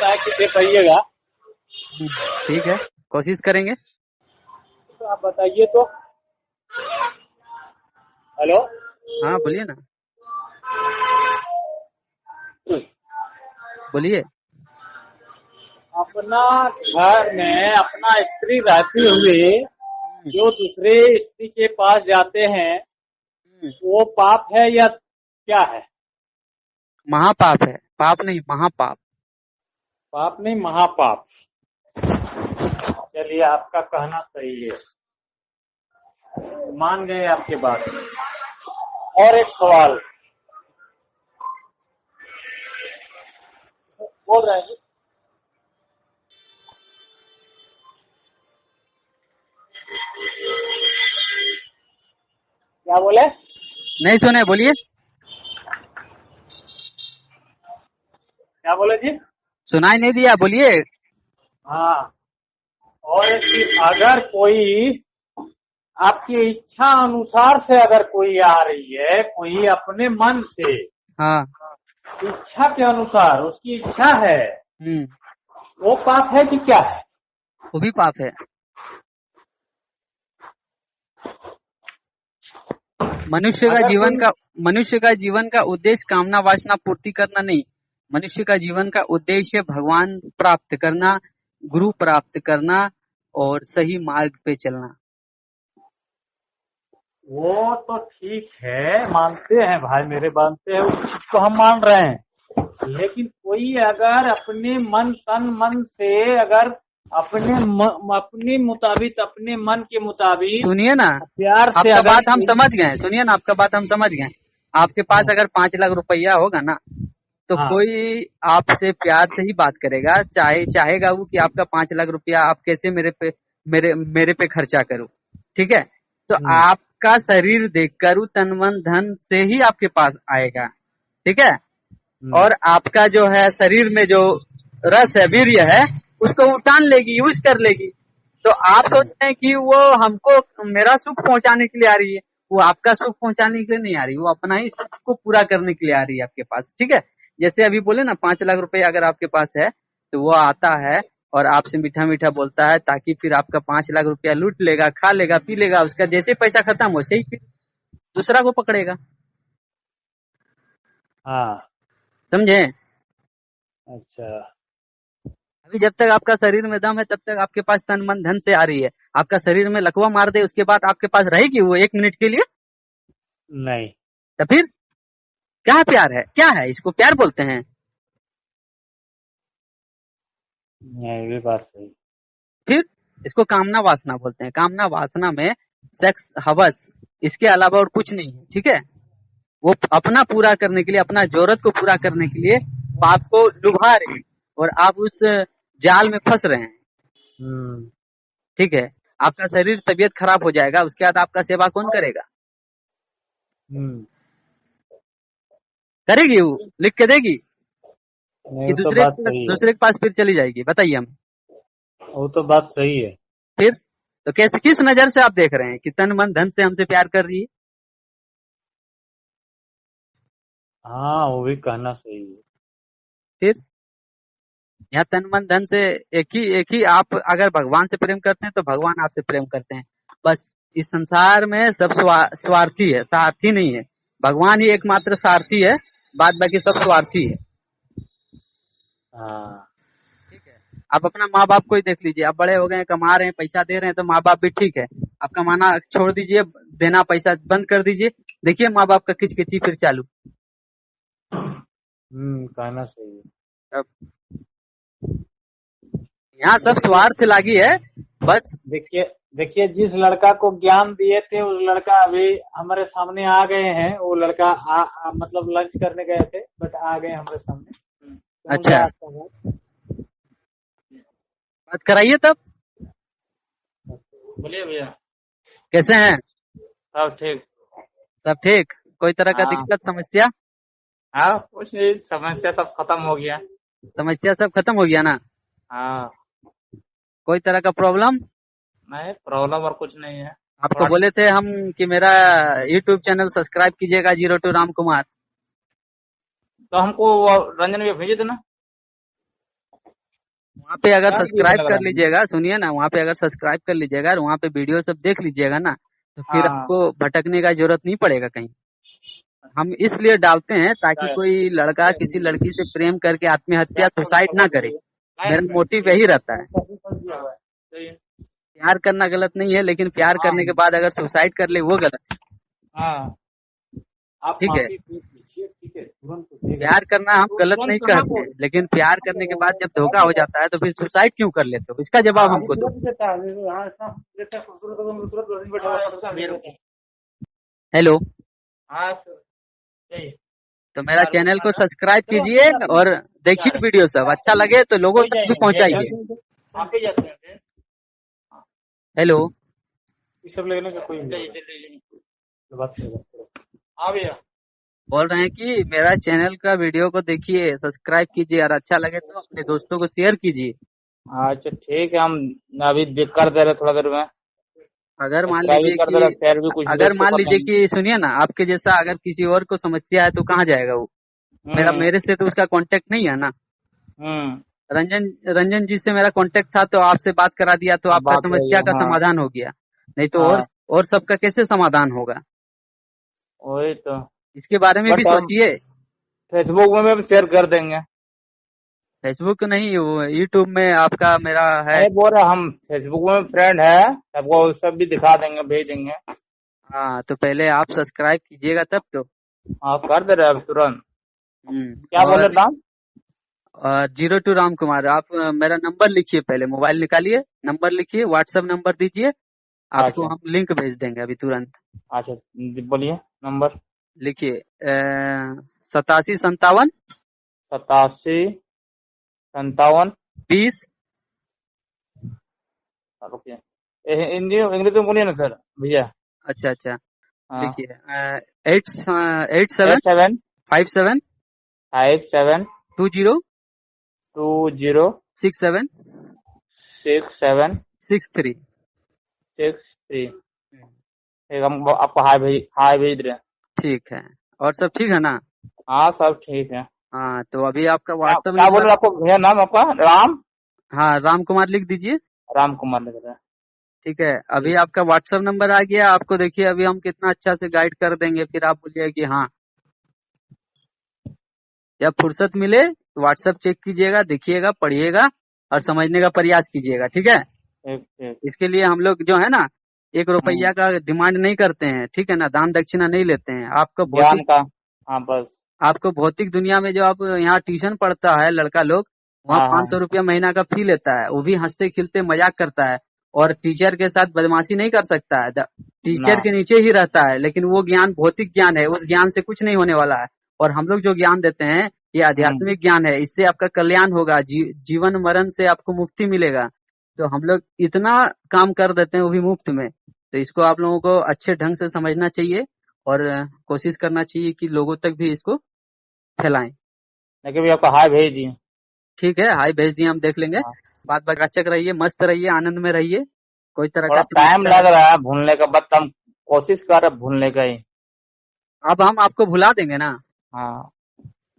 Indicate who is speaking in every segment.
Speaker 1: होता है कि दे पाइएगा।
Speaker 2: ठीक है, कोशिश करेंगे।
Speaker 1: तो आप बताइए तो। हेलो।
Speaker 2: हाँ बोलिए ना, बोलिए।
Speaker 1: अपना घर में अपना स्त्री रहते हुए जो दूसरे स्त्री के पास जाते हैं वो पाप है या क्या है?
Speaker 2: महापाप है, पाप नहीं महापाप।
Speaker 1: पाप नहीं महापाप। चलिए आपका कहना सही है, मान गए आपकी बात। और एक सवाल बोल रहे हैं जी। क्या बोले?
Speaker 2: नहीं सुने, बोलिए।
Speaker 1: क्या बोले जी?
Speaker 2: सुनाई नहीं दिया, बोलिए।
Speaker 1: हाँ, और एक चीज, अगर कोई आपकी इच्छा अनुसार से अगर कोई आ रही है, कोई अपने मन से
Speaker 2: हाँ।
Speaker 1: इच्छा के अनुसार उसकी इच्छा है,
Speaker 2: हम्म।
Speaker 1: वो पाप है कि क्या है?
Speaker 2: वो भी पाप है।
Speaker 1: अगर कोई
Speaker 2: मनुष्य का जीवन का उद्देश्य कामना वासना पूर्ति करना नहीं। मनुष्य का जीवन का उद्देश्य भगवान प्राप्त करना, गुरु प्राप्त करना और सही मार्ग पे चलना।
Speaker 1: वो तो ठीक है, मानते हैं भाई मेरे, मानते हैं, उस चीज को हम मान रहे हैं। लेकिन कोई अगर अपने मन तन मन से अगर अपने मुताबिक, अपने मन के मुताबिक
Speaker 2: सुनिए ना,
Speaker 1: प्यार से
Speaker 2: आपका
Speaker 1: अगर
Speaker 2: बात हम समझ गए। सुनिए ना, आपका बात हम समझ गए। आपके पास अगर 5 लाख रुपया होगा ना, तो
Speaker 1: हाँ
Speaker 2: कोई आपसे प्यार से ही बात करेगा, चाहेगा वो कि आपका 5 लाख रुपया आप कैसे मेरे पे खर्चा करो। ठीक है, तो
Speaker 1: हम्म,
Speaker 2: आपका शरीर देखकर वो तन मन धन से ही आपके पास आएगा। ठीक है,
Speaker 1: हम्म,
Speaker 2: और आपका जो है शरीर में जो रस है, वीर्य है, उसको वो टान लेगी, यूज कर लेगी। तो आप
Speaker 1: हम्म,
Speaker 2: सोचते हैं कि वो हमको मेरा सुख पहुंचाने के लिए आ रही है, वो आपका सुख पहुंचाने के लिए नहीं आ रही, वो अपना ही सुख को पूरा करने के लिए आ रही है आपके पास। ठीक है, जैसे अभी बोले ना 5 लाख रुपए अगर आपके पास है, तो वो आता है और आपसे मीठा मीठा बोलता है, ताकि फिर आपका 5 लाख रुपया लूट लेगा, खा लेगा, पी लेगा, उसका जैसे पैसा खत्म हो, सही फिर दूसरा को पकड़ेगा।
Speaker 1: हाँ,
Speaker 2: समझे?
Speaker 1: अच्छा,
Speaker 2: अभी जब तक आपका शरीर में दम है, तब तक आपके पास तन मन धन से आ रही है। आपका शरीर में लकवा मार दे, उसके बाद आपके पास रहेगी वो 1 मिनट के लिए?
Speaker 1: नहीं,
Speaker 2: तो फिर क्या प्यार है, क्या है? इसको प्यार बोलते हैं?
Speaker 1: ये भी बात सही।
Speaker 2: फिर इसको कामना वासना बोलते हैं। कामना वासना में सेक्स, हवस, इसके अलावा और कुछ नहीं है। ठीक है, वो अपना पूरा करने के लिए, अपना जरूरत को पूरा करने के लिए आपको लुभा रहे हैं और आप उस जाल में फंस रहे हैं।
Speaker 1: हम्म,
Speaker 2: ठीक है, आपका शरीर तबीयत खराब हो जाएगा, उसके बाद आपका सेवा कौन करेगा?
Speaker 1: हम्म,
Speaker 2: करेगी वो, लिख के देगी
Speaker 1: नहीं
Speaker 2: कि
Speaker 1: वो तो बात सही है,
Speaker 2: दूसरे के पास फिर चली जाएगी? बताइए हमें।
Speaker 1: वो तो बात सही है।
Speaker 2: फिर तो कैसे, किस नजर से आप देख रहे हैं कि तन मन धन से हमसे प्यार कर रही है?
Speaker 1: हाँ, वो भी कहना सही है।
Speaker 2: फिर यहाँ तन मन धन से एक ही आप अगर भगवान से प्रेम करते हैं, तो भगवान आपसे प्रेम करते हैं। बस इस संसार में सब स्वार्थी है, सारथी नहीं है। भगवान ही एकमात्र सारथी है, बाद बाकी सब स्वार्थी है।
Speaker 1: हाँ,
Speaker 2: ठीक है, आप अपना माँ बाप को ही देख लीजिए। आप बड़े हो गए, कमा रहे हैं, पैसा दे रहे हैं, तो माँ बाप भी ठीक है। आप कमाना छोड़ दीजिए, देना पैसा बंद कर दीजिए, देखिए माँ बाप का किचकिची फिर चालू।
Speaker 1: कहना सही है।
Speaker 2: अब यहाँ सब स्वार्थ लागी है बस।
Speaker 1: देखिए, देखिए जिस लड़का को ज्ञान दिए थे उस लड़का अभी हमारे सामने आ गए हैं। वो लड़का मतलब लंच करने गए थे, बट आ गए हमारे सामने। समझ
Speaker 2: अच्छा,
Speaker 1: गया आपका बात?
Speaker 2: बात कराइए तब।
Speaker 1: बोलिए भैया।
Speaker 2: कैसे हैं?
Speaker 1: सब ठीक।
Speaker 2: सब ठीक? कोई तरह का
Speaker 1: हाँ
Speaker 2: दिक्कत समस्या?
Speaker 1: हाँ, कुछ नहीं, समस्या सब खत्म हो गया।
Speaker 2: समस्या सब खत्म हो गया ना?
Speaker 1: हाँ,
Speaker 2: कोई तरह का प्रॉब्लम?
Speaker 1: नहीं प्रॉब्लम और कुछ नहीं है।
Speaker 2: आपको
Speaker 1: थोड़ा
Speaker 2: बोले थे हम कि मेरा यूट्यूब चैनल सब्सक्राइब कीजिएगा, 02 राम कुमार।
Speaker 1: तो हमको वो रंजन भैया भेजे थे ना।
Speaker 2: वहाँ पे अगर
Speaker 1: क्या ये
Speaker 2: सब्सक्राइब
Speaker 1: लग
Speaker 2: कर
Speaker 1: रहा है?
Speaker 2: लीजिएगा, सुनिए ना, वहाँ पे अगर सब्सक्राइब कर लीजिएगा और वहाँ पे वीडियो सब देख लीजिएगा ना, तो फिर
Speaker 1: हाँ
Speaker 2: आपको भटकने का जरूरत नहीं पड़ेगा कहीं। हम इसलिए डालते हैं ताकि
Speaker 1: क्या
Speaker 2: कोई लड़का किसी लड़की से प्रेम करके आत्महत्या सुसाइड ना करे। मेरा मोटिव यही रहता है। प्यार करना गलत नहीं है, लेकिन प्यार
Speaker 1: हाँ
Speaker 2: करने के बाद अगर सुसाइड कर ले वो गलत है।
Speaker 1: हाँ, आप
Speaker 2: ठीक है,
Speaker 1: माफी पूछ लीजिए, ठीक है, तुरंत उठेगा।
Speaker 2: प्यार करना हम गलत
Speaker 1: तुरंत
Speaker 2: नहीं
Speaker 1: कहाँ
Speaker 2: कहते,
Speaker 1: बोल
Speaker 2: लेकिन प्यार करने के बाद जब धोखा हो जाता है तो फिर सुसाइड क्यों कर लेते हो, इसका जवाब
Speaker 1: अभी
Speaker 2: हमको दो।
Speaker 1: तुरंत देता है, हाँ इतना देता है, खूबसूरत हो तो तुरंत वहीं बैठा हुआ पड़ता है।
Speaker 2: हेलो,
Speaker 1: हाँ सर, सही।
Speaker 2: तो मेरा चैनल को सब्सक्राइब कीजिए और देखिए वीडियो सब अच्छा लगे तो लोगों
Speaker 1: कोई
Speaker 2: तक भी
Speaker 1: जाएंगे
Speaker 2: पहुंचाइए।
Speaker 1: आप ही जाते हैं।
Speaker 2: हेलो,
Speaker 1: ये सब लेने का कोई नहीं। बात करो। हाँ भैया।
Speaker 2: बोल रहे हैं कि मेरा चैनल का वीडियो को देखिए, सब्सक्राइब कीजिए और अच्छा लगे तो अपने दोस्तों को शेयर कीजिए।
Speaker 1: अच्छा ठीक है, हम अभी देख कर दे रहे थोड़ा देर में।
Speaker 2: अगर मान
Speaker 1: सब्सक्राइब भी
Speaker 2: लीजिए
Speaker 1: कर दे
Speaker 2: कि
Speaker 1: रहे, शेयर भी कुछ
Speaker 2: अगर
Speaker 1: दोस्तों
Speaker 2: मान
Speaker 1: को
Speaker 2: लीजिए
Speaker 1: देंगे।
Speaker 2: कि सुनिए ना, आपके जैसा अगर किसी और को समस्या है तो कहाँ जाएगा वो।
Speaker 1: हम्म
Speaker 2: मेरे से तो उसका कांटेक्ट नहीं है ना।
Speaker 1: हम्म।
Speaker 2: रंजन रंजन जी से मेरा कांटेक्ट था तो आपसे बात करा दिया तो आपका
Speaker 1: बात रही
Speaker 2: समस्या
Speaker 1: है,
Speaker 2: का
Speaker 1: हाँ
Speaker 2: समाधान हो गया। नहीं तो
Speaker 1: हाँ,
Speaker 2: और सबका कैसे समाधान होगा।
Speaker 1: वही तो।
Speaker 2: इसके बारे में भी
Speaker 1: बट हम
Speaker 2: सोचिए।
Speaker 1: फेसबुक में भी शेयर कर देंगे।
Speaker 2: फेसबुक नहीं, वो यूट्यूब में आपका मेरा है।
Speaker 1: अरे बोल रहे हम फेसबुक में फ्रेंड है, सबको सब भी दिखा देंगे, भेज देंगे।
Speaker 2: हाँ, तो पहले आप सब्सक्राइब कीजिएगा तब तो।
Speaker 1: हाँ कर दे रहे अब तुरंत। क्या बोल
Speaker 2: और
Speaker 1: रहे नाम?
Speaker 2: 02 राम कुमार, आप मेरा नंबर लिखिए, पहले मोबाइल निकालिए, नंबर लिखिए, व्हाट्सएप नंबर दीजिए, आपको
Speaker 1: अच्छा
Speaker 2: हम लिंक भेज देंगे अभी तुरंत।
Speaker 1: अच्छा, बोलिए नंबर।
Speaker 2: लिखिए 87 57
Speaker 1: 87 57।
Speaker 2: 20।
Speaker 1: रुकिए, हिंदी इंग्लिश में बोलिए ना सर भैया।
Speaker 2: अच्छा अच्छा,
Speaker 1: हाँ,
Speaker 2: लिखिए 87
Speaker 1: 87
Speaker 2: 57
Speaker 1: 57
Speaker 2: 20
Speaker 1: 20
Speaker 2: 67
Speaker 1: 67
Speaker 2: 63।
Speaker 1: 63। ठीक, हम आपको हाय भेज रहे हैं।
Speaker 2: ठीक है, और सब ठीक है ना।
Speaker 1: हाँ सब ठीक है।
Speaker 2: हाँ, तो अभी आपका
Speaker 1: क्या
Speaker 2: व्हाट्सएप
Speaker 1: क्या बोल
Speaker 2: नंबर।
Speaker 1: रहे आपको भैया, नाम आपका? राम?
Speaker 2: हाँ, राम कुमार लिख दीजिए।
Speaker 1: राम कुमार लग रहा है।
Speaker 2: ठीक है, अभी
Speaker 1: ठीक।
Speaker 2: आपका व्हाट्सएप नंबर आ गया आपको, देखिए अभी हम कितना अच्छा से गाइड कर देंगे, फिर आप बोलिए कि हाँ। जब फुर्सत मिले तो व्हाट्सएप चेक कीजिएगा, देखिएगा, पढ़िएगा और समझने का प्रयास कीजिएगा, ठीक है।
Speaker 1: ठीक ठीक।
Speaker 2: इसके लिए हम लोग जो है ना, 1 रुपया
Speaker 1: हम्म,
Speaker 2: का डिमांड नहीं करते हैं, ठीक है ना, दान दक्षिणा नहीं लेते हैं।
Speaker 1: ज्ञान का। हाँ बस।
Speaker 2: आपको भौतिक दुनिया में जो आप यहाँ ट्यूशन पढ़ता है लड़का लोग, वहाँ
Speaker 1: हाँ
Speaker 2: 500 रुपया महीना का फी लेता है, वो भी हंसते खिलते मजाक करता है और टीचर के साथ बदमाशी नहीं कर सकता है,
Speaker 1: ना।
Speaker 2: टीचर के नीचे ही रहता है, लेकिन वो ज्ञान भौतिक ज्ञान है, उस ज्ञान से कुछ नहीं होने वाला है। और हम लोग जो ज्ञान देते हैं ये
Speaker 1: हम्म।
Speaker 2: आध्यात्मिक ज्ञान है, इससे आपका कल्याण होगा, जीवन मरण से आपको मुक्ति मिलेगा। तो हम लोग इतना काम कर देते हैं वो भी मुफ्त में, तो इसको आप लोगों को अच्छे ढंग से समझना चाहिए और कोशिश करना चाहिए कि लोगों तक भी इसको फैलाएं।
Speaker 1: लेकिन भी आपका हाय भेज दिए।
Speaker 2: ठीक है, हाई भेज दिए, हम देख लेंगे।
Speaker 1: हाँ।
Speaker 2: बात बकाचक रहिए, मस्त रहिए, आनंद में रहिए, कोई तरह
Speaker 1: थोड़ा
Speaker 2: का
Speaker 1: टाइम
Speaker 2: समस्या है।
Speaker 1: लग रहा है भूलने का, बट हम कोशिश कर रहे हैं भूलने का ही।
Speaker 2: अब हम आपको भुला देंगे ना।
Speaker 1: हाँ।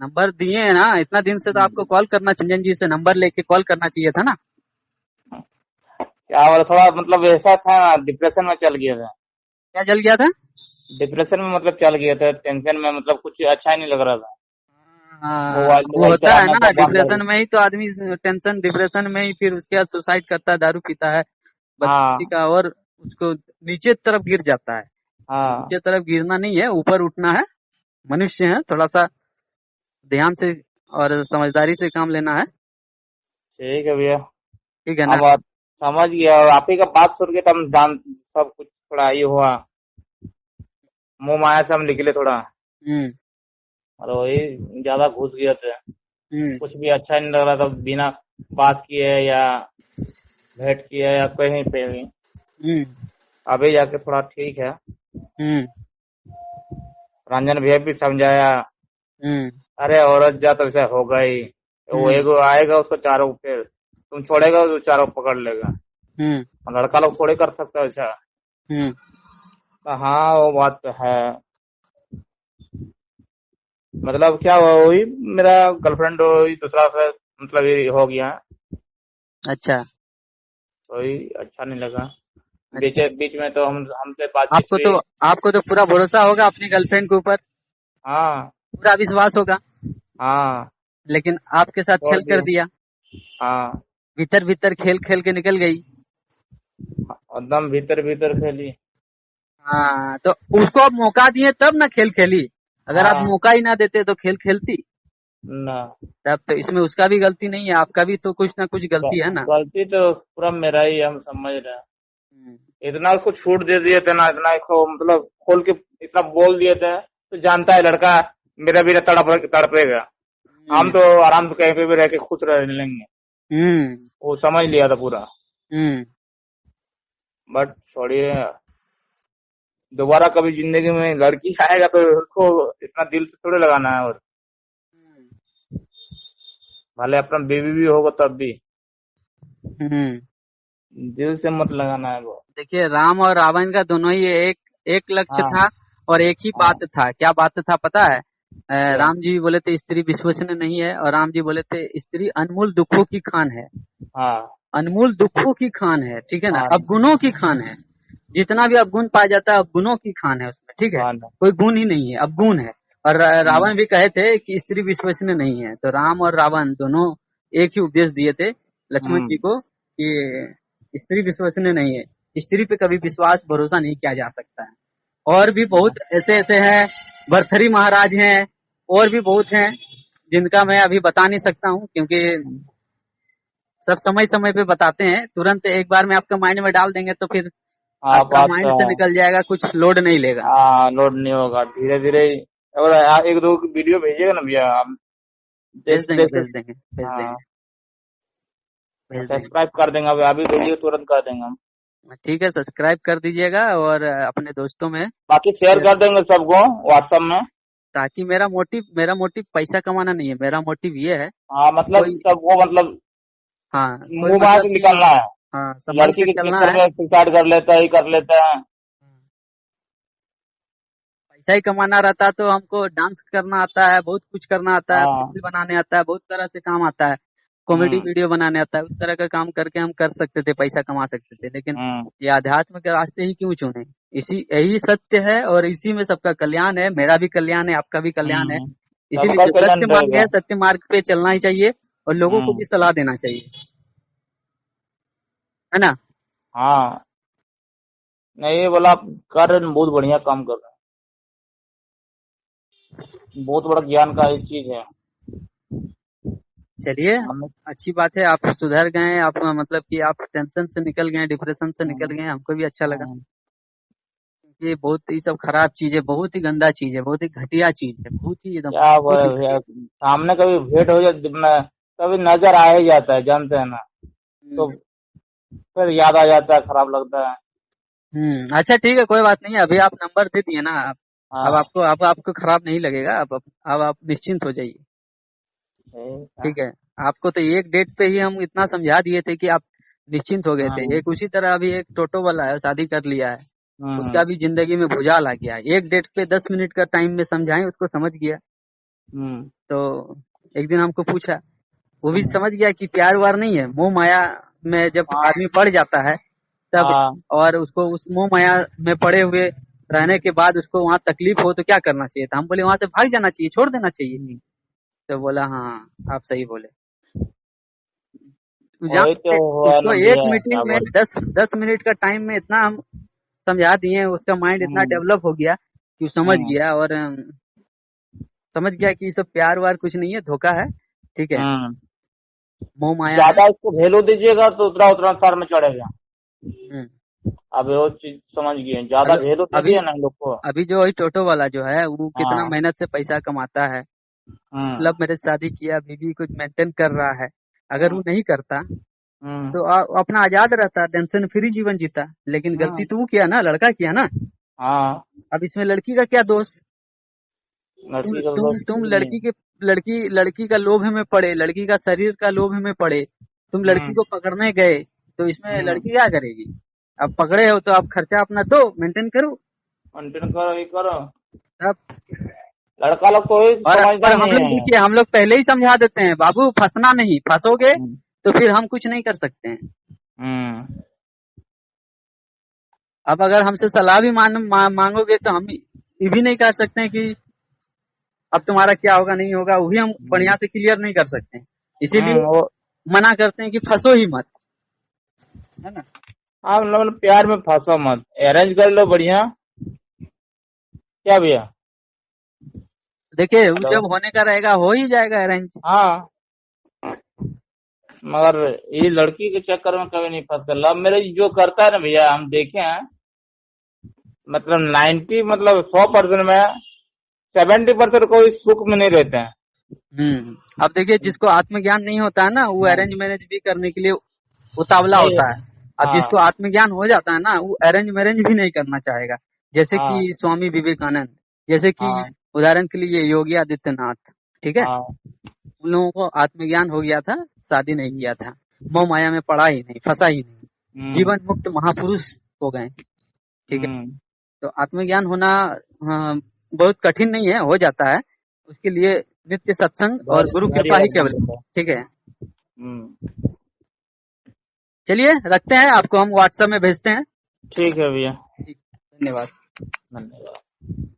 Speaker 2: नंबर दिए है ना, इतना दिन से तो आपको कॉल करना, चंदन जी से नंबर लेके कॉल करना चाहिए था ना।
Speaker 1: क्या बोला, थोड़ा मतलब ऐसा था ना, डिप्रेशन में चल गया था।
Speaker 2: क्या जल गया था।
Speaker 1: डिप्रेशन में मतलब चल गया था, टेंशन में, मतलब कुछ अच्छा ही नहीं लग रहा था।
Speaker 2: हाँ,
Speaker 1: मोबाइल
Speaker 2: वो
Speaker 1: मोबाइल
Speaker 2: होता है
Speaker 1: चलाना
Speaker 2: ना,
Speaker 1: सब बंद कर
Speaker 2: डिप्रेशन
Speaker 1: दिया।
Speaker 2: में ही तो आदमी, टेंशन डिप्रेशन में ही फिर उसके बाद सुसाइड करता है, दारू पीता है, बदमाशी
Speaker 1: हाँ
Speaker 2: का, और उसको नीचे तरफ गिर जाता है।
Speaker 1: हाँ।
Speaker 2: नीचे तरफ गिरना नहीं है, ऊपर उठना है। मनुष्य है, थोड़ा सा ध्यान से और समझदारी से काम लेना है।
Speaker 1: ठीक है भैया।
Speaker 2: ठीक है ना।
Speaker 1: अब आप समझ गया, और आप ही का बात सुन के तो हम जान सब कुछ थोड़ा ये हुआ, मुंह माया से हम निकले थोड़ा।
Speaker 2: हम्म
Speaker 1: और वही ज्यादा घुस गया था,
Speaker 2: हम्म
Speaker 1: कुछ भी अच्छा नहीं लग रहा था, बिना बात किए या भेंट किए या कहीं पे भी।
Speaker 2: हम्म
Speaker 1: अभी जाके थोड़ा ठीक है।
Speaker 2: हम्म
Speaker 1: रंजन भैया भी समझाया,
Speaker 2: हम्म
Speaker 1: अरे औरत जा तो ऐसा होगा ही, वो
Speaker 2: हम्म
Speaker 1: एगो आएगा उसको चारों, फिर तुम छोड़ेगा तो चारों पकड़ लेगा।
Speaker 2: हम्म
Speaker 1: और लड़का लोग थोड़े कर सकता है ऐसा।
Speaker 2: हम्म
Speaker 1: तो हाँ वो बात तो है। मतलब क्या हुआ, वही मेरा गर्लफ्रेंड वही दूसरा से मतलब ये हो गया।
Speaker 2: अच्छा।
Speaker 1: कोई अच्छा नहीं लगा। बीच बीच में तो हम हमसे बातचीत
Speaker 2: आपको
Speaker 1: हुई।
Speaker 2: तो आपको तो पूरा भरोसा होगा अपनी गर्लफ्रेंड के ऊपर,
Speaker 1: हाँ
Speaker 2: पूरा विश्वास होगा,
Speaker 1: हाँ
Speaker 2: लेकिन आपके साथ
Speaker 1: छोड़
Speaker 2: छल कर
Speaker 1: दिए।
Speaker 2: दिया।
Speaker 1: हाँ
Speaker 2: भीतर भीतर खेल खेल के निकल गई।
Speaker 1: एकदम भीतर भीतर खेली।
Speaker 2: हाँ, तो उसको आप मौका दिए तब ना खेल खेली। अगर आप
Speaker 1: हाँ
Speaker 2: मौका ही ना देते तो खेल खेलती।
Speaker 1: ना,
Speaker 2: तब तो इसमें उसका भी गलती नहीं है, आपका भी तो कुछ ना कुछ गलती है ना।
Speaker 1: गलती तो पूरा मेरा ही है, हम समझ रहे हैं।
Speaker 2: हम्म,
Speaker 1: इतना उसको छूट दे दिए थे ना, इतना इसको मतलब खोल के इतना बोल दिए थे, तो जानता है लड़का मेरा भी तड़पेगा। हम
Speaker 2: हम्म,
Speaker 1: तो आराम से कहीं पे भी रह के खुश रह लेंगे।
Speaker 2: हम्म,
Speaker 1: वो समझ लिया था पूरा।
Speaker 2: हम्म।
Speaker 1: बट छोड़िए, दोबारा कभी जिंदगी में लड़की आएगा तो उसको इतना दिल से थोड़े लगाना है। और भले अपना बेबी भी होगा तब भी
Speaker 2: हम्म।
Speaker 1: दिल से मत लगाना है वो।
Speaker 2: देखिए, राम और रावण का दोनों ही एक एक लक्ष्य
Speaker 1: हाँ
Speaker 2: था और एक ही
Speaker 1: हाँ।
Speaker 2: बात था। क्या बात था पता है?
Speaker 1: क्या?
Speaker 2: राम जी बोले थे स्त्री विश्वसनीय नहीं है, और राम जी बोले थे स्त्री अनमोल दुखों की खान है।
Speaker 1: हाँ
Speaker 2: अनमोल दुखों की खान है, ठीक है ना,
Speaker 1: हाँ
Speaker 2: अवगुणों की खान है। जितना भी अवगुण पाया जाता है अवगुणों की खान है उसमें, ठीक है।
Speaker 1: हाँ ना।
Speaker 2: कोई गुण ही नहीं है, अवगुण है। और
Speaker 1: हम्म
Speaker 2: रावण भी कहे थे कि स्त्री विश्वसनीय नहीं है, तो राम और रावण दोनों एक ही उपदेश दिए थे लक्ष्मण जी
Speaker 1: हम्म।
Speaker 2: को कि स्त्री विश्वसनीय नहीं है, स्त्री पे कभी विश्वास भरोसा नहीं किया जा सकता है। और भी बहुत ऐसे ऐसे हैं, भरथरी महाराज हैं, और भी बहुत हैं जिनका मैं अभी बता नहीं सकता हूँ, क्योंकि सब समय समय पे बताते हैं। तुरंत एक बार में आपके माइंड में डाल देंगे तो फिर
Speaker 1: हाँ
Speaker 2: आपका
Speaker 1: बात
Speaker 2: माइंड
Speaker 1: तो
Speaker 2: से
Speaker 1: है।
Speaker 2: निकल जाएगा, कुछ लोड नहीं लेगा।
Speaker 1: हाँ लोड नहीं होगा, धीरे धीरे ही। और एक दो वीडियो भेजिएगा ना भैया, हम
Speaker 2: भेज
Speaker 1: देख
Speaker 2: देंगे,
Speaker 1: देख।
Speaker 2: भेज देंगे, भेज
Speaker 1: हाँ,
Speaker 2: देंगे, भेज देंगे।
Speaker 1: सब्सक्राइब कर देंगे, अभी अभी भेजिए तुरंत कर देंगे हम।
Speaker 2: ठीक है, सब्सक्राइब कर दीजिएगा और अपने दोस्तों में
Speaker 1: बाकी शेयर
Speaker 2: शेयर,
Speaker 1: कर देंगे सबको व्हाट्सएप में।
Speaker 2: ताकि मेरा मोटिव पैसा कमाना नहीं है, मेरा मोटिव ये है
Speaker 1: हाँ मतलब
Speaker 2: कोई,
Speaker 1: सबको मतलब
Speaker 2: हाँ, कोई
Speaker 1: मुंह बाहर
Speaker 2: मतलब
Speaker 1: से
Speaker 2: कि,
Speaker 1: निकलना है।
Speaker 2: हाँ, संभल
Speaker 1: लड़की
Speaker 2: के
Speaker 1: के
Speaker 2: चलना
Speaker 1: चक्कर
Speaker 2: है।
Speaker 1: में सुसाइड कर लेता है, ही कर लेते हैं।
Speaker 2: पैसा ही कमाना रहता तो हमको डांस करना आता है, बहुत कुछ करना आता है,
Speaker 1: हाँ।
Speaker 2: रील बनाने आता है, बहुत तरह से काम आता है, कॉमेडी
Speaker 1: हम्म
Speaker 2: वीडियो बनाने आता है, उस तरह का काम करके हम कर सकते थे, पैसा कमा सकते थे। लेकिन
Speaker 1: हम्म
Speaker 2: ये अध्यात्म के रास्ते ही क्यों चुने? इसी यही सत्य है और इसी में सबका कल्याण है, मेरा भी कल्याण है, आपका भी कल्याण है।
Speaker 1: हम्म।
Speaker 2: इसीलिए
Speaker 1: सबका
Speaker 2: जो
Speaker 1: कल्याण
Speaker 2: सत्य मार्ग
Speaker 1: रहेगा।
Speaker 2: है, सत्य मार्ग पे चलना ही चाहिए और लोगों को
Speaker 1: हम्म।
Speaker 2: भी सलाह देना चाहिए, है ना।
Speaker 1: हाँ, नहीं ये बोला आप कर रहे हैं, बहुत बढ़िया काम कर रहे हैं, बहुत बड़ा ज्ञान का एक चीज है।
Speaker 2: चलिए,
Speaker 1: हमें।
Speaker 2: अच्छी बात है, आप सुधर गए, आप मतलब कि आप टेंशन से निकल गए, डिप्रेशन से निकल
Speaker 1: हम्म,
Speaker 2: गए, हमको भी अच्छा लगा।
Speaker 1: हम्म।
Speaker 2: ये बहुत ही सब खराब चीज है, बहुत ही गंदा चीज है, बहुत ही घटिया चीज है, बहुत ही एकदम
Speaker 1: क्या
Speaker 2: बहुत
Speaker 1: बोले
Speaker 2: ही
Speaker 1: भैया,
Speaker 2: घटिया।
Speaker 1: सामने कभी भेंट हो जाए जब मैं, कभी नजर आ ही जाता है, जानते हैं ना। तो फिर याद आ जाता है, खराब लगता है।
Speaker 2: अच्छा ठीक है, कोई बात नहीं है, अभी आप नंबर दे दिए ना। अब
Speaker 1: हाँ
Speaker 2: आपको खराब नहीं लगेगा, अब आप निश्चिंत हो जाइए।
Speaker 1: ठीक है।
Speaker 2: ठीक है, आपको तो एक डेट पे ही हम इतना समझा दिए थे कि आप निश्चिंत हो गए थे।
Speaker 1: हम्म
Speaker 2: एक उसी तरह अभी एक टोटो वाला है, शादी कर लिया है, उसका
Speaker 1: हम्म
Speaker 2: भी जिंदगी में भुजाल आ गया है। एक डेट पे 10 मिनट का टाइम में समझाएं उसको, समझ गया।
Speaker 1: हम्म
Speaker 2: तो एक दिन हमको पूछा, वो भी
Speaker 1: हम्म।
Speaker 2: समझ गया कि प्यार वार नहीं है, मोह माया में जब
Speaker 1: हाँ
Speaker 2: आदमी पड़ जाता है तब।
Speaker 1: हाँ।
Speaker 2: और उसको उस मोह माया में पड़े हुए रहने के बाद उसको वहां तकलीफ हो तो क्या करना चाहिए था? हम बोले वहां से भाग जाना चाहिए, छोड़ देना चाहिए।
Speaker 1: हम्म।
Speaker 2: तो बोला हाँ, आप सही बोले। तो
Speaker 1: वही तो हुआ
Speaker 2: उसको
Speaker 1: ना
Speaker 2: एक
Speaker 1: भैया, क्या
Speaker 2: मीटिंग में
Speaker 1: बोले।
Speaker 2: 10 10 मिनट का टाइम में इतना हम समझा दिए, उसका माइंड इतना
Speaker 1: हम्म
Speaker 2: डेवलप हो गया कि वो समझ
Speaker 1: हम्म
Speaker 2: गया, और समझ गया कि ये सब प्यार वार कुछ नहीं है, धोखा है, ठीक है,
Speaker 1: हम्म।
Speaker 2: मोह माया है।
Speaker 1: ज्यादा इसको वैल्यू दीजिएगा तो उतना उतना सर में चढ़ेगा।
Speaker 2: हम्म।
Speaker 1: अब वो चीज समझ गए, ज्यादा
Speaker 2: अभी
Speaker 1: वैल्यू दे
Speaker 2: अभी
Speaker 1: दिए ना इन लोग को।
Speaker 2: अभी जो वही टोटो वाला जो है वो कितना
Speaker 1: हाँ।
Speaker 2: मेहनत से पैसा कमाता है,
Speaker 1: हम्म
Speaker 2: लव मैरिज शादी किया, बीवी को मेंटेन कर रहा है। अगर वो
Speaker 1: हम्म
Speaker 2: नहीं करता
Speaker 1: हम्म
Speaker 2: तो अपना आजाद रहता, टेंशन फ्री जीवन जीता। लेकिन गलती
Speaker 1: हम्म।
Speaker 2: तो वो किया ना, लड़का किया ना।
Speaker 1: हाँ,
Speaker 2: अब इसमें लड़की का क्या दोष?
Speaker 1: लड़की का दोस्त
Speaker 2: तुम
Speaker 1: कुछ नहीं है।
Speaker 2: लड़की का लोभ में पड़े, लड़की का शरीर का लोभ में पड़े, तुम लड़की
Speaker 1: हम्म
Speaker 2: को पकड़ने गए, तो इसमें
Speaker 1: हम्म।
Speaker 2: लड़की क्या करेगी? अब पकड़े हो तो आप खर्चा अपना दो, मेंटेन करो।
Speaker 1: कंटिन्यू करो, ये करो।
Speaker 2: अब
Speaker 1: लड़का लोग तो ही
Speaker 2: और
Speaker 1: समझता
Speaker 2: और
Speaker 1: ही
Speaker 2: हम
Speaker 1: नहीं
Speaker 2: लोग
Speaker 1: है।
Speaker 2: देखिए, हम लोग पहले ही समझा देते हैं, बाबू फंसना नहीं, फंसोगे
Speaker 1: हम्म
Speaker 2: तो फिर हम कुछ नहीं कर सकते हैं।
Speaker 3: हम्म।
Speaker 2: अब अगर हमसे सलाह भी मांगोगे तो हम ये भी नहीं कर सकते हैं कि अब तुम्हारा क्या होगा नहीं होगा, वो भी हम बढ़िया से क्लियर नहीं कर सकते हैं। इसीलिए
Speaker 3: वो
Speaker 2: मना करते हैं कि फंसो ही मत, है ना।
Speaker 3: आप मतलब प्यार में फंसो मत, अरेंज कर लो बढ़िया। क्या भैया?
Speaker 2: देखिए वो
Speaker 3: हेलो।
Speaker 2: जब होने का रहेगा हो ही जाएगा अरेंज।
Speaker 3: हाँ, मगर ये लड़की के चक्कर में कभी नहीं फंसता। लव मैरिज जो करता है ना भैया, हम देखे हैं, मतलब 90 मतलब 100% में 70% कोई सुख में नहीं रहते हैं।
Speaker 2: अब देखिए जिसको आत्मज्ञान नहीं होता है ना वो
Speaker 3: हाँ,
Speaker 2: अरेंज मैरिज भी करने के लिए उतावला
Speaker 3: नहीं।
Speaker 2: होता है। अब
Speaker 3: हाँ
Speaker 2: जिसको आत्मज्ञान हो जाता है ना वो अरेंज मैरिज भी नहीं करना चाहेगा। जैसे
Speaker 3: हाँ
Speaker 2: कि स्वामी विवेकानंद, जैसे कि
Speaker 3: हाँ
Speaker 2: उदाहरण के लिए योगी आदित्यनाथ, ठीक है।
Speaker 3: हाँ।
Speaker 2: उन लोगों को आत्मज्ञान हो गया था, शादी नहीं किया था, मोह माया में पड़ा ही नहीं, फंसा ही नहीं,
Speaker 3: हम्म
Speaker 2: जीवन मुक्त महापुरुष हो गए, ठीक है।
Speaker 3: हम्म।
Speaker 2: तो आत्मज्ञान होना बहुत कठिन नहीं है, हो जाता है। उसके लिए नित्य सत्संग और गुरु
Speaker 3: भारी
Speaker 2: कृपा ही
Speaker 3: आदमी
Speaker 2: केवल है,
Speaker 3: होता है।
Speaker 2: ठीक है।
Speaker 3: हम्म।
Speaker 2: चलिए रखते हैं, आपको हम व्हाट्सएप में भेजते हैं।
Speaker 3: ठीक है भैया।
Speaker 2: ठीक, धन्यवाद।
Speaker 3: धन्यवाद।